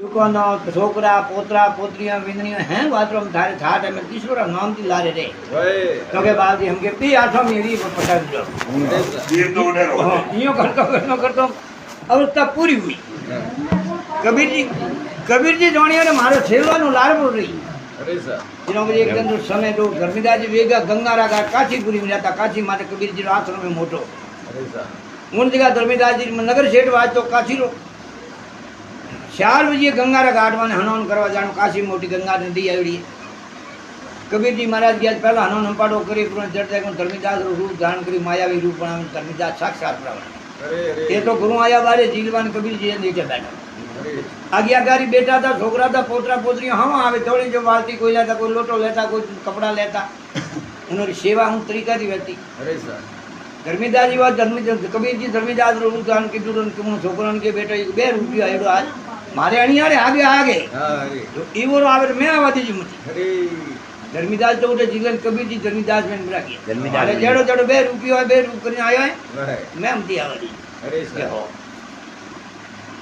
દુકાનો છોકરા પોતરા પોતરીઓ વિંદણીઓ हैं वात्रो में थारे थाट में तीसरा नाम की लारे रे तो के बाद हम के पी आठो मेरी पटा दो ये तो उधर हो यूं करतो अवस्था पूरी हुई कबीर जी जोनिया ने मारो छेलवानो लार बोल रही अरे सर जिनो के एक दिन तो समय जो गर्मीदास जी वेगा गंगारा का काशीपुरी में जाता काशी माते कबीर जी रो आश्रम में मोटो अरे सर उन जगह धर्मीदास जी नगर सेठ वाज तो काशी रो 4 बजे गंगारा घाट में हनन करवा जानो काशी मोटी गंगा नदी आवी कबीर जी महाराज गया पहला हनन हंपाडो करी पूर्ण जड़ जाए धर्मीदास रो रूप धारण करी मायावी रूप बनावे धर्मीदास साक्षात प्रमाण अरे ये तो गुरु आया बारे जीलवान कबीर जी नीचे बैठा आज्ञाकारी बेटा था छोकरा था पोतरा पोतरी हम आवे थोड़ी जो बाल्टी कोई लेता कोई लोटो लेता कोई कपड़ा लेता उन्होंने सेवा हूँ तरीका थी रहती अरे सर धर्मीदास जी बात कबीर जी धर्मीदास रो रूप धारण की छोकरा के बेटा 2 रुपया एडो आज मारे अणियारे आगे आगे हां अरे तो ईवो आवे मैं आवा दीजी मुझे अरे धर्मीदास तो उठे जीवन कबीर जी धर्मीदास में मिला गया मारे जेड़ो जेड़ो 2 रुपया 2 रूप करने आयो है मैं हमती आवा दी अरे सर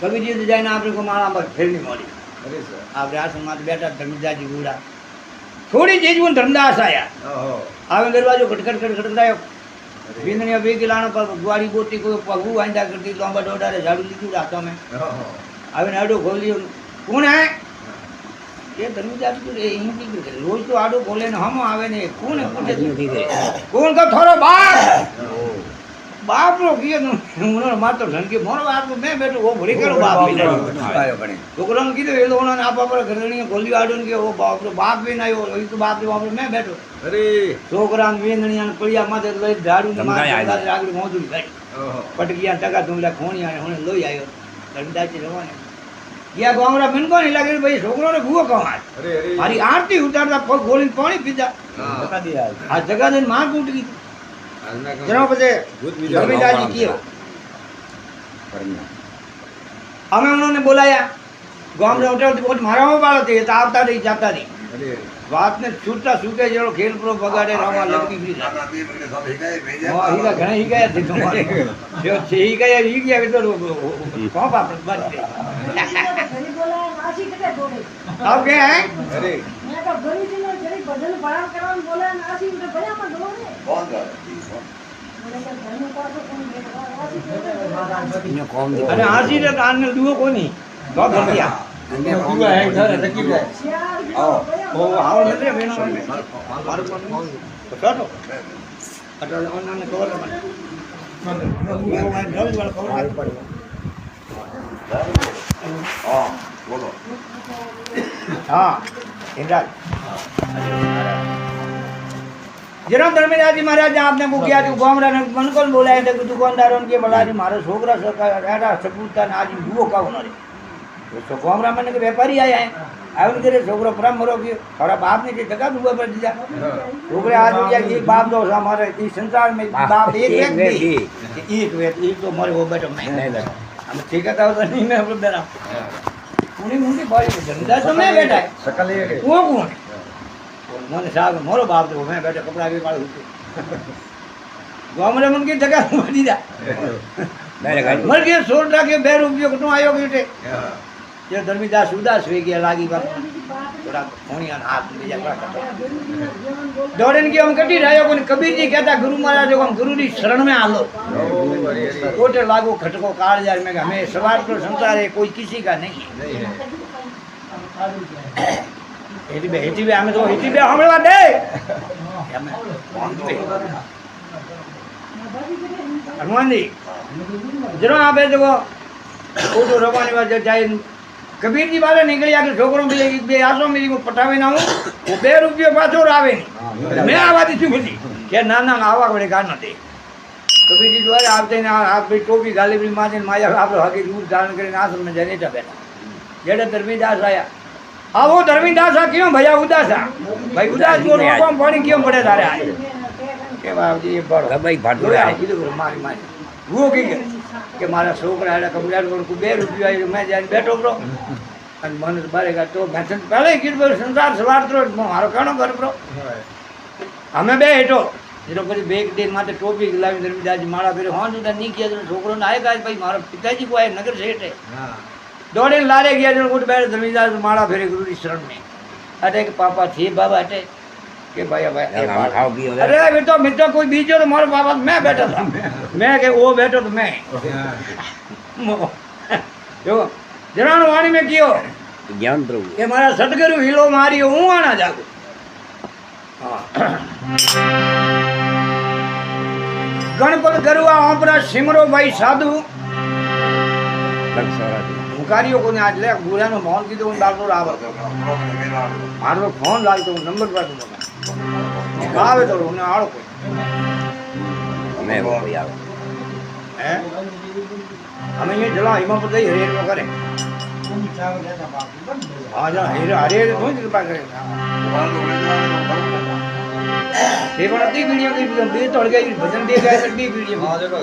कबीर जी जाए ना आपने को मारा पर फिर नहीं मोड़ी अरे सर आप आश्रम में बैठा धर्मीदास जी बूढ़ा थोड़ी चीज वो धर्मदास आया ओहो आवे दरवाजो खटखट खटखट आयो बिंदनिया बे गिलाना पर गुआड़ी गोती को पगू आंदा करती लंबा डोडा रे झाड़ू लीधु रातो में ओहो आवे आडो खोलियो कौन है ये धर्मदास तो रे हिंदी के रोज तो आडो खोले ने हम आवे ने कौन है पूछे कौन का थोरो बाप रो किए उन्होंने मार तो धन के मोर बाप को मैं बैठो वो भरी करो बाप भी आयो बने छोकरा ने कीधो एलो उन्होंने आपा पर घरणी खोलियो आडो ने के वो बाप भी ना आयो ई तो बाप मैं बैठो अरे छोकरा ने वेंदणिया ने पड़िया माथे लई झाड़ू ने मार आगड़ी मोदुरी बैठी ओहो पटकिया टका तुमला खोणी आने हुने लोई आयो धर्मदास जी रवाने या गामरा मन को नहीं लगे भाई छोकरो ने भूखो कमा अरे अरे मारी आरती उतारता पग गोलीने पानी पीधा हां बता दिया आ जगह ने मार टूट गई આજના जनो पछे ભૂત વિદ્યા धर्मदास जी कियो हमें उन्होंने बुलाया गाम रे होटल बहुत मारा में बाल थे तो आवता नहीं जाता नहीं અરે बात ने छूटता सूके जेड़ो खेल प्रो बगाड़े रामा लगती फ्री दादा भी मेरे सब ही गए भेजे हां हीरा घणे ही गया थे तुम्हारे जो छे ही गया तो कौन बाप बच गए घरी बोला नासी कटे बोले अब क्या है અરે मैं तो घरी जी ने जरी भजन भरण करन बोला नासी उठे भया पर बोले कौन कर बोले तो घर में पाछो कोन बेटा नासी कटे इने कौन दे अरे हासी रे कान ने दुओ कोनी तो गया अन्य दुआ है घर रखी है श्याल भी आओ भया ओ आओ ले बेनो मारो कौन तो काटो अटल ऑनलाइन कवर वो मैं जल्दी वाला कवर पड़ हां बोलो हाँ इंद्राज जरा धर्मराज जी महाराज आपने को किया तो गामरा ने मन को बोलाया था कि दुकानदारों के बोला जी मारो छोकरा सरकार सबूत था आज दुओ का उन्होंने तो गामरा में के व्यापारी आया है आवन करे छोकरो परम मरो गयो थोड़ा बाप ने जे जगह दुआ पर दिया छोकरे आज हो गया एक बाप दो हमारे इस संसार में बाप एक व्यक्ति एक तो मरे वो बैठो मैं हम ठीक है तो नहीं मैं बेरा उन्हें मुंडी बारी धंधा तो मैं बैठा है સકલ એ वो कौन मोने साहब मोरो बाप तो मैं बैठा कपड़ा भी मार गामरे मन की जगह बनी जा मर गए 16 के 2 रुपये कटो आयो बेटे ये धर्मीदास उदास हो गया लागी बाप थोड़ा फोनिया हाथ में जा दौड़न की हम कटी रहो कोन कबीर जी कहता गुरु महाराज को हम गुरु री शरण में आलो कोटे लागो खटको काल यार में हमें सवार तो संसार है कोई किसी का नहीं है हेटी बे हमें तो हेटी बे हमला दे हमें हनुमान जी जरो आप देखो कोटो रवानी वाले जाए कबीर जी वाले निकल आके छोकरों बे आसो मेरी को पटावे ना हूं वो 2 रुपये पाछो आवे नहीं मैं आवा दी थी बुझी के ना ना आवा बड़े का न दे कबीर जी द्वारा आपते ना आप भी टोपी गाली भी माजन माया आप हकी रूप धारण करके आश्रम में जने बैठा जेड़े धर्मीदास आया आ वो धर्मीदास आ क्यों भैया उदास आ भाई उदास को रोकम पानी क्यों पड़े धारे आए के बाप जी ये बड़ भाई भाटो आए किधर मारी मारी वो की के मारा छोकरा है कबूतर को 2 रुपया मैं जाने बैठो ब्रो અને મને બારેગા તો મેં પહેલે કીધું સંસાર સવાર તો મારો કાણો ઘર બ્રો અમે બે હેઠો જેનો પછી બેગ દે માથે ટોપી લાવી ધર્મદાસજી માળા ફેરે હોં જુદા નહીં કહે છોકરો ને આય ભાઈ મારો પિતાજી કોઈ નગર શેઠ હે દોડીને લારે ગયા છે ઉઠ બેઠ જમીનદાર માળા ફેરી ગુરુની શરણ में अरे કે પાપા થી બાબા અટે કે ભાઈ ભાઈ અરે બેટો મિત્ર કોઈ બીજો તો મારો બાબા મેં બેઠો था मैं કે वो बैठो तो मैं જો જરાનો વાણી મેં કયો જ્ઞાન પ્રભુ કે મારા સદગુરુ હીલો માર્યો હું આના જાગું ગણપત ગરુઆ ઓપરા સિમરો ભાઈ સાધુ મુકારીઓ કોને આજ લે ગુરાનો ફોન કીધો હું ડાક્ટર આવે મારો ફોન લાગતો હું નંબર પર આવે તો મને આળો કોઈ અમે કોઈ આવે હે અમે ये जला हिमा पर गई हरेर में करे हाँ जा हरेर हरेर थोड़ी कृपा करे ये बड़ा ती वीडियो की बे तोड़ गई भजन दे गए ती वीडियो हाँ देखो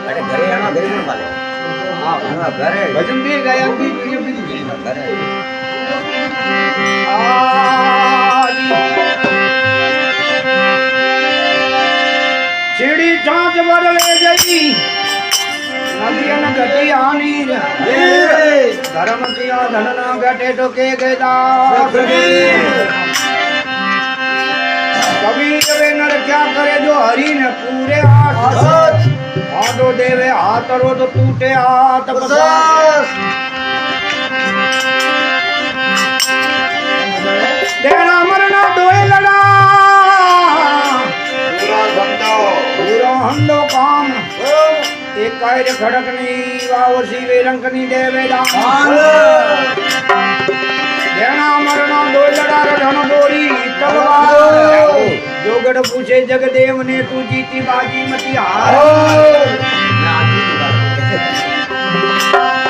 અરે ઘરે આના ઘરે ન પાલે हाँ ઘરે भजन दे गए ती वीडियो की ઘરે सीढ़ी छाछ बदले गई नदियन गति आनी धर्म किया धन न घटे तो के गदा कबीर वे नर क्या करे जो हरि ने पूरे हाथ हाथो देवे हाथ रो तो टूटे हाथ देना मरना दोए लड़ा पूरा हंडो काम एक कायर खड़कनी वावसी वे रंकनी देवे दान देना मरना दो लड़ा रण गोरी तलवार जोगड़ पूछे जगदेव ने तू जीती बाजी मती हार Thank you.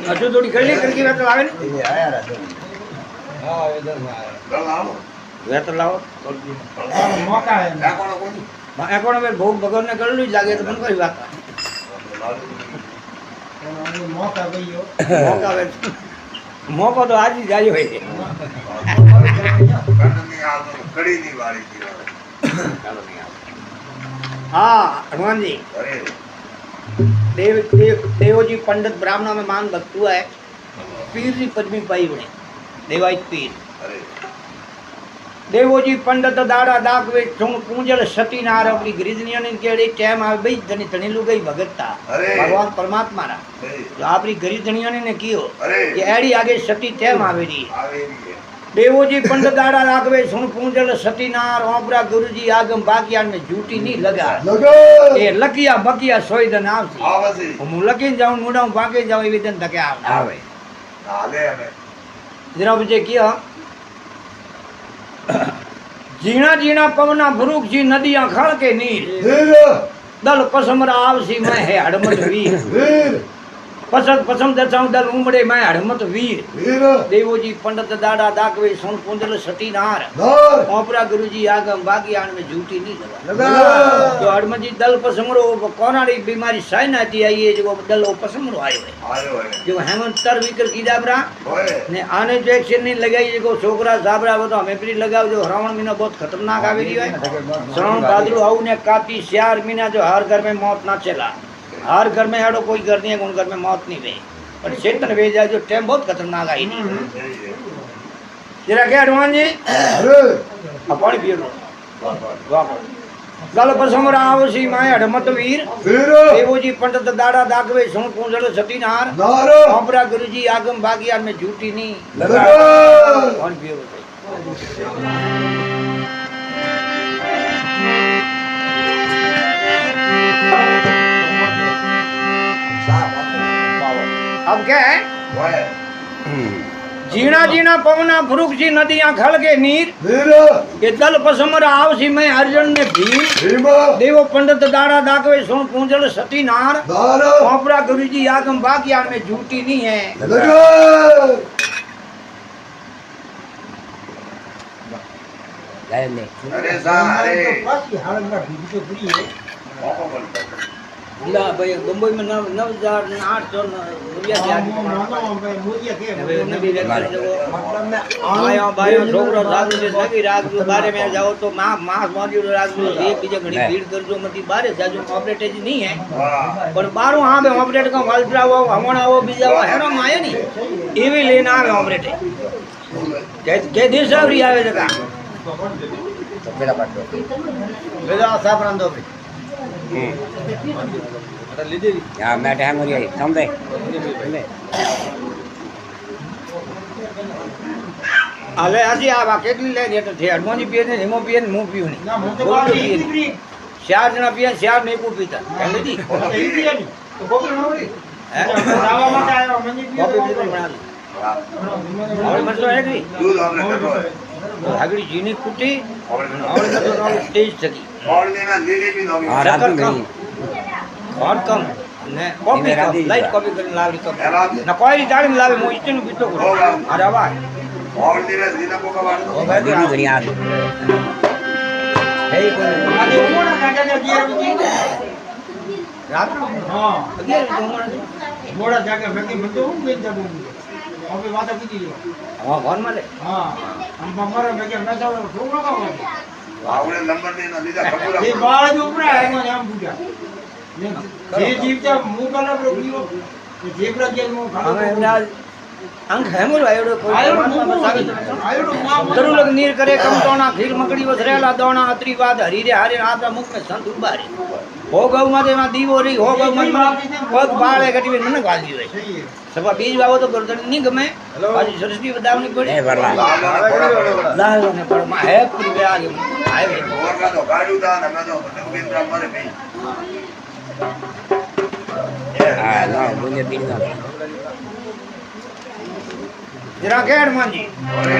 હજુ થોડી ગળી કડકી વેતર આવે ને હા વેધર માં ચાલ આવો. વેતર લાવો મોકા હે આ કોણ કોણ? એકોણ મેં ભોગ ભગવાન ને કરેલું જ લાગે તો મને કરી વાત મોકા ગયો મોકો આવે મોકો તો આજ જ આવ્યો હોય કંદની આવતો કડીની વાળી હતી. હા હનુमानजी અરે देवोजी पंडित ब्राह्मणों में मान भक्त हुआ है पीर जी पद्मी पाई बने देवाई पीर અરે देवोजी पंडित दाड़ा दाग वे ठुंग पूंजल सती नार अपनी गिरिजनियों ने केड़ी टाइम आवे बई धनी धनी लुगाई भगतता अरे। भगवान परमात्मा रा અરે जो आपरी गिरिजनियों ने कियो अरे ये एड़ी आगे सती टाइम आवेरी આવેલી છે. देवोजी पंडित दाड़ा लागवे सुन पूंजल सती नार ओपरा गुरुजी आगम बाकियान में झूठी नहीं लगा ये लकिया बकिया सोई दन आवसी આવે છે. હું લખીને જાઉં મુડાઉં ભાગે જાઉં એવી રીતે ધકે આવે હાલે અમે જરા બજે કિયા जीना जीना पवना भरूक जी नदियां खड़ के नीर दल पसमरा आवसी मैं है हड़मत वीर पसंद पसंद दचाऊं दल उमड़े मैं हड़मत वीर देवोजी पंडित दाड़ा दाकवे सुन पुंजल सती नार ओपरा गुरुजी आगम बागियान में झूठी नहीं लगा जो हड़मत जी दल पसमरो कोनाड़ी बीमारी साइन आती आई है जो दल वो पसमरो आयो है આવ્યો હે. जो हेमंत तर विकर कीडाबरा હોય ने आने जो एक्शन नहीं लगाई जो छोकरा साबरा वो तो हमें भी लगाओ जो श्रावण महीना बहुत खतरनाक आवे रही है श्रावण भादरू आऊ ने काती श्यार महीना जो हर घर में मौत ना चला हर घर में हेडो कोई घर नहीं है उन घर में मौत नहीं वे पर चेतन वे जाए जो टाइम बहुत खतरनाक आई नहीं જઈએ. जरा क्या हनुमान जी पानी पियो लो वाह गल पसमरा आवसी माय हड़मत वीर देवोजी पंडित दाड़ा दागवे सुन पूंजल सती नार ओपरा गुरुजी आगम बागियान में झूठी नहीं पानी पियो लो अब क्या है હોય जीना जीना पवना भ्रुक जी नदियां खल के नीर ये दल पसमर आवसी में अर्जुन ने भीम देवो पंडित दाड़ा दाकवे सुन पूंजल सती नार ओपरा गुरुजी आगम बागियान में झूठी नहीं है અરે સા અરે પાછી હાલમાં બીજો પૂરી હે મોકો બોલતો. ला भाई मुंबई में 9,800 रुपया दिया નાનો ભાઈ મોરિયા કે હવે નબી રેખા જો મતલબ મે आयो भाई छोकरो साधु जे नबी राखजो बारे में जाओ तो मास मौजूद राखजो एक बीजे घणी भीड़ करजो मती बारे जाजो ऑपरेट जी नहीं है હા पर बारो हां बे ऑपरेट का वालद्रा वो हमणा वो बीजा वो हेरो में आया नहीं एवी लेना आवे ऑपरेट के देश आवरी आवे जका પેલા પાટો વેલા સાફ રાંધો ભઈ હા મેં ટાઈમ કરી સમજે હાલે આજે આ કેટલી લે એટલે છે હનુમાનજી પીએ ને હેમો પીએ ને હું પીવું ના નહીં હું તો બોલતો બાકી પીએ નહીં. ઈકરી ચાર જણા પીએ ને ચાર નહીં પીતા એમ નથી ઈકરી આની તો ગોપી ન હોય હે? દાવા માટે આવ્યો મંજી કોફી પીવો પીતો પણ હા. આવડે મરચો હે કે નહીં? દૂધ અમને ઘટો હે. આગળ જીની કુટી આવડે આવડે મરચો આવડે તેજ થકી આવડે ના લીલી બી નવી. હા રાત કમ. ગઈ હોટ કમ ને કોફી એને રાંધી કમ લાઈટ કોફી કરીને લાવી કમ એલા ના કોઈ જાળી લાવે હું ઈસ્ટીનું પીતો કરું અરે વાહ આવડે ને લીલા પોકા વાળો. ઘણી ઘણી આ હે કોઈ આજે ઉમોના કાકા દિયા બીજી રાતનો હા 11 વાગે મોડા જાગે મેકી મને તો હું બેન જાગું હવે વાતો કીધી લ્યો હા ફોનમાં લે હા આમ મારા મેકે ન જાવ છોકરો કામ આવડે નંબર ને એના લીધા ખબર એ બાળ જ ઉપરા એમાં આમ પૂજા જે જીવતા હું કલા પ્રોગ્રીઓ જેબરા જેલ મો અમે એમના અંગ હેમુર આયોડો કોઈ આયોડો તરુલગ નીર કરે કમટોણા ખીર મકડી વસરેલા દોણા અત્રી વાત હરીરે હારે આપડા મુખ મે સંત ઉબારે હો ગૌ માં એમાં દીવો રહી હો ગૌ માં પગ બાળે કટી મને ગાલી હોય સભા બીજ વાવો તો ગરદન નહીં ગમે પાછી સરસ્વતી વધાવની એ પડી ભરલા લાલ ને પર માં હે પૂરી બે આગે આય ઓરકા તો ગાડું તા ને મેં તો નગેન્દ્ર મારે ભાઈ. હા ના બોલે બીજ ના જરા કેડ માનજી અરે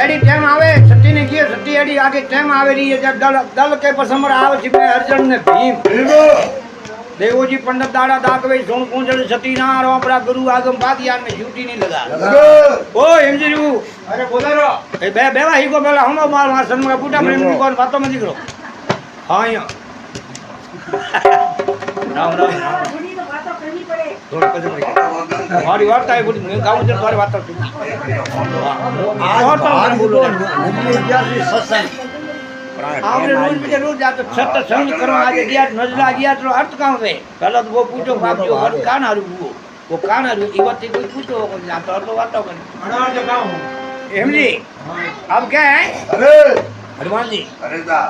એડી ટાઈમ આવે સતી ને કીએ સતી એડી આગે ટાઈમ આવે રહી છે દલ દલ કે પસમર આવે છે મેં અર્જુન ને ભીમ દેવોજી પંડિત દાડા દાખવે સોણ પૂંજળ સતી ના રોપડા ગુરુ આગમ બાદિયાન में ड्यूटी नहीं लगा ओ एमजीरू અરે બોલારો ए बे बेवा ही को बेला हम मार मार सन में पूटा प्रेम को बातों में दिखरो हां यो राम राम ઘણી તો વાતો કરવી પડે. थोड़ा कदम हमारी वार्ता है बोली मैं गांव जन सारी बात सुन और तो हम बोलो आपने रोज पे रोज जातो छत संग करो आज गया नजला गया तो अर्थ कहां है पहले तो वो पूछो बाप जो हर कान हारू वो कान हारू इवती कोई पूछो को जातो तो बातों में અનાર જો કામ एम जी अब क्या है અરે हनुमान जी અરે તા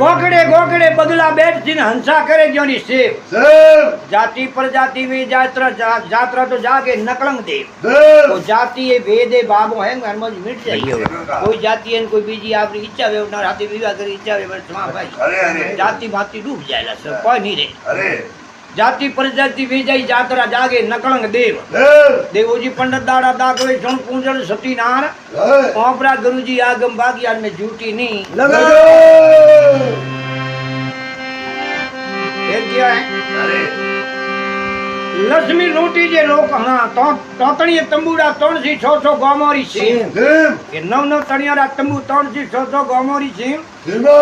गोकड़े गोकड़े बगला बैठ जिन हंसा करे जोनी सेव સર जाति प्रजाति में जात्रा जात्रा तो जाके नकलंग देव સર वो जाति ये भेद है बाबो है हनुमान जी मिट जाइए कोई जाति है कोई बीजी आपकी इच्छा है ना राती विवाह करी इच्छा है बस मां भाई અરે અરે जाति भाती डूब जाएगा सब कोई नहीं रहे અરે जाति प्रजाति में जाई जात्रा जागे नकलंग देव સર देवोजी पंडित दाड़ा दाखवे सोन पूंजल सती नार સર ओपरा गुरुजी आगम बागियान में झूठी नहीं લગો फिर क्या है અરે લક્ષ્મી લૂંટી જે લોક હા તોતણીએ તંબુડા 3 થી 600 ગોમોરી છે ધીમ કે 9 તણિયારા તંબુ 3 થી 600 ગોમોરી છે ધીમા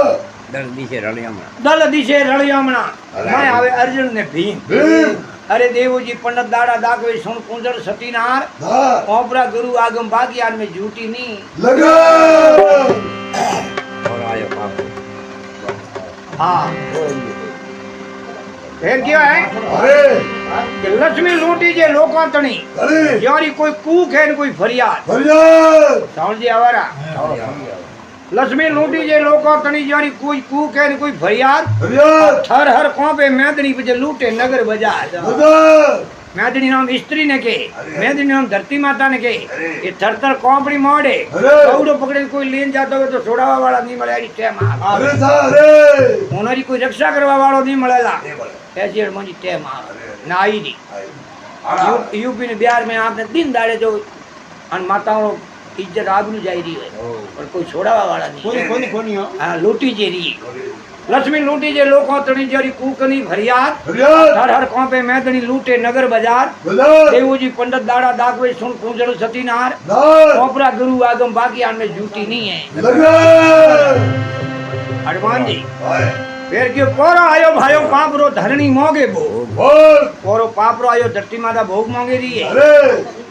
દસ દિવસે રળિયામાં દલ દિશે રળિયામણા માય આવે અર્જુન ને ભીમ ભીમ અરે દેવોજી પંડિત દાડા દાખવે સોણ પૂંજર સતીનાર હા ઓપરા ગુરુ આગમ બાગિયાન में झूठी नहीं લગો થોડો આયો બાપુ हाँ फिर क्या है અરે कि लक्ष्मी लूंटी जे लोका तणी અરે यारी कोई कूक है न कोई फरियाद ફરિયાદ साउंड जी आवारा लक्ष्मी लूंटी जे लोका तणी यारी कोई कूक है न कोई फरियाद ફરિયાદ हर हर कोपे मैदनी पे लूटे नगर बाजार મદદ मैदनी नाम स्त्री ने के मैदनी नाम धरती माता ने के अरे। ये थरथर कोपड़ी मोड़े अरे। कौड़ो पकड़े कोई लेन जाता हो तो छोड़ावा वाला नहीं મળે એની ટેમ આવે અરે સા અરે ઓનરી કોઈ રક્ષા કરવા વાળો નહીં મળેલા એ બોલે ऐसी हनुमानी टेम આવે अरे। ના आई नहीं આડા यूपी ने बिहार में आपने दिन दाड़े जो अन माताओं इज्जत आगू जाई रही है पर कोई छोड़ावा वाला नहीं કોની કોની કોની હો हाँ लूटी जे रही लक्ष्मी लूटी जे लोको तणी जरी कूकनी फरियाद ફરિયાદ हर हर कोपे मैदनी लूटे नगर बाजार મદદ देवोजी पंडित दाड़ा दाखवे सुन पूंजल सतीनार નાર ओपरा गुरु आगम बागियान में झूठी नहीं है લગો हनुमान जी ઓય फिर क्यों कोरो आयो भायो पापरो धरणी मोगे बो બોલ कोरो पापरो आयो धरती माता भोग मांगे रही है અરે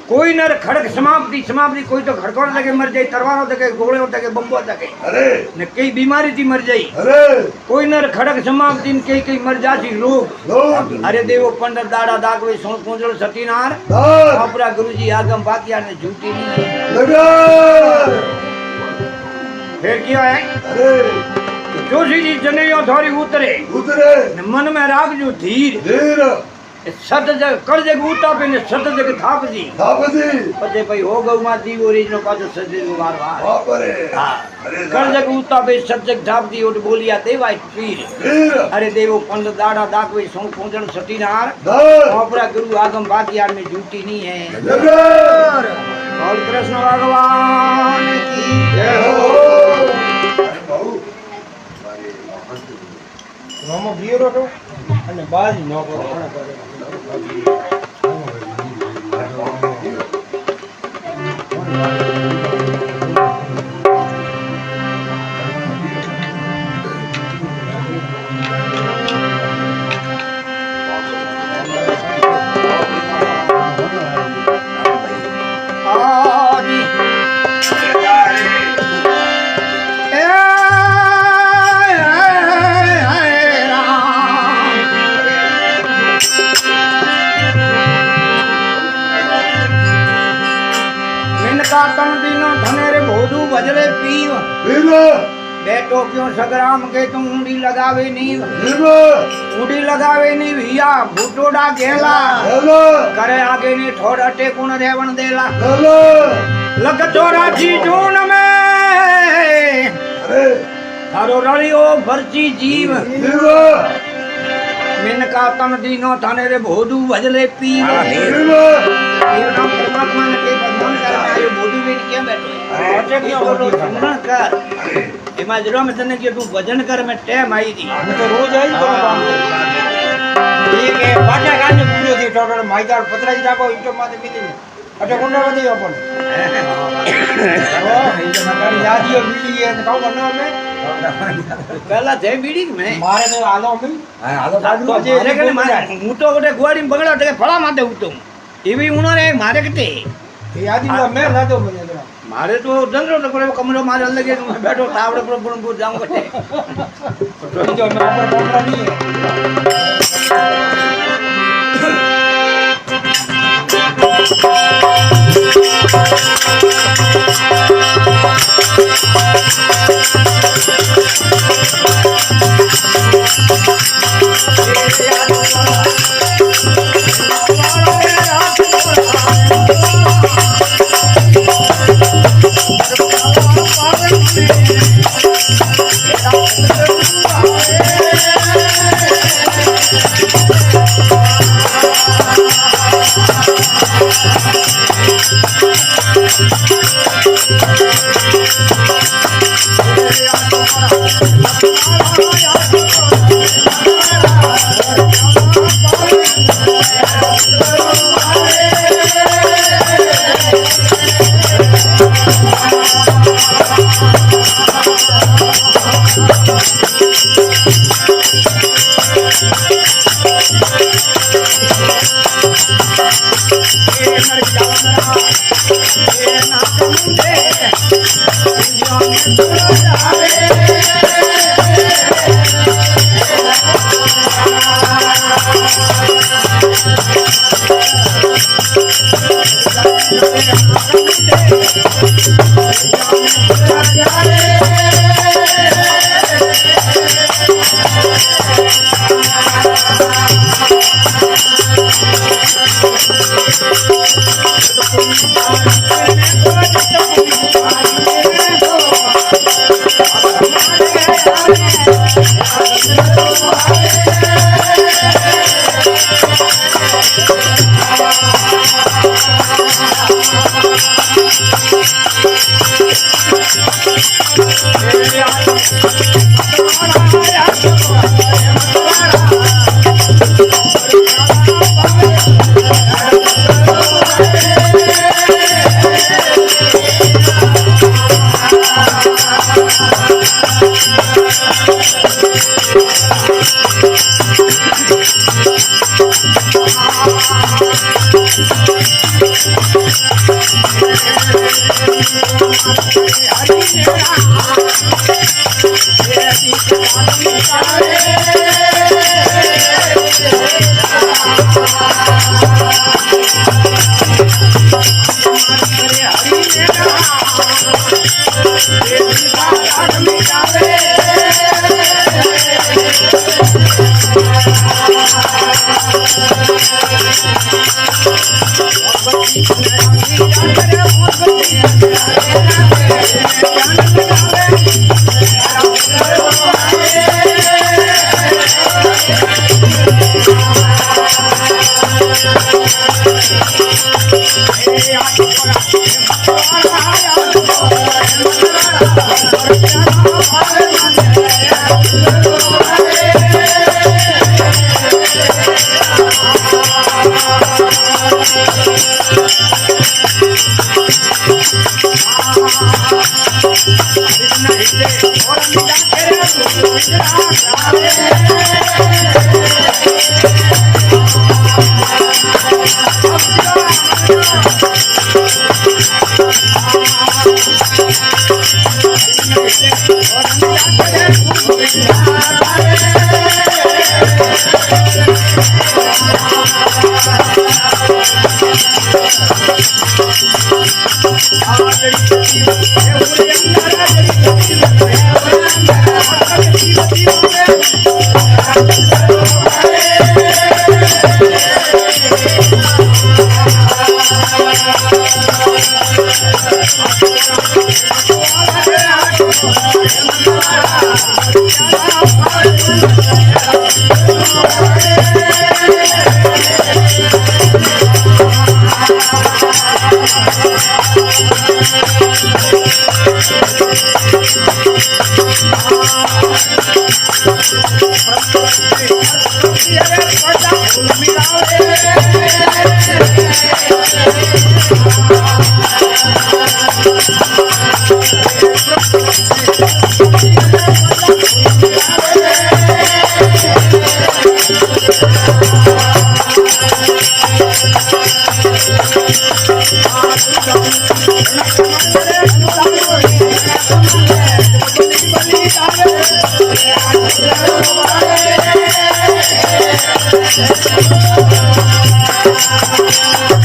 कोई नर खड़क समाप्ति समाप्ति कोई तो खड़कोड़ लगे मर जाए तरवारों तके गोले तके बम्बो तके अरे ने कई बीमारी थी मर जाई अरे कोई नर खड़क समाप्ति कई कई मर जाती रोग लोग अरे देवो पंडित दाड़ा दागवे सोन कुंजल सतीनार दार आपरा गुरुजी आगम बाकिया ने झूठी नहीं लगा फिर क्या है अरे जोशी जी जनेयो थोड़ी उतरे उतरे ने मन में राख जो धीर धीर सत जग कर जग उता पे ने सत जग थाप दी थापदी पछे भाई हो गौ मा दी ओरिजिनल पाछो सजे वार वार बाप रे हां अरे कर जग उता पे सत जग थाप दी ओट बोलिया देवाय पीर धीर अरे देवो पंड दाड़ा दागवे सो पूजन सतीनार दार आपरा गुरु आगम बाकियार में झूठी नहीं है लगा और कृष्ण भगवान की जय हो अरे बाबू રોમો ગીરો તો અને બાજ ન કરો तन दिनो धनेरे भोदू बजरे पीव धीर बैठो क्यों सगराम के तुम ऊंडी लगावे नीव धीर ऊंडी लगावे नी भैया भूटोड़ा गेला लगा करे आगे नी थोड़ा टेकुण रेवण देला लगा लग चोरा जी जून में अरे थारो रलियो भरची जीव धीर मिनका तन दिनो धनेरे भोदू बजरे पीव धीर ये नाम परमात्मा ने के भगवान कर आयो भोदू बेन केम बैठो है अटे क्यों बोलो सुमरण कर एमा जरो में तने के तू भजन कर में टेम आई दी હું તો રોજ આવી કરું કામ એ કે પાટા કાને પૂરો થી ટોટલ માઈદાર પતરાઈ રાખો ઈટો માથે બીજી અટે કોંડા વધી આપણ ઓ એ તો મારી યાદીઓ બીડી એ કાઉ બનો અમે पहला थे बीड़ी में મારે તો આલો અમે હા હાલો સાદુ जे रे के मारे हूं तो गोटे गुवाड़ी बगड़ा के फळा माते उतो एवी उनो रे मारे कते એ યાદી તો મે લાદો મને તો मारे तो दंडो तो करे कमरो मारे लगे मैं बैठो तावड़े पर बुण जाऊं कते તો જો મે ઉપર કોંડા ની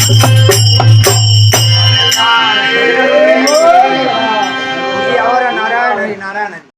Thank you.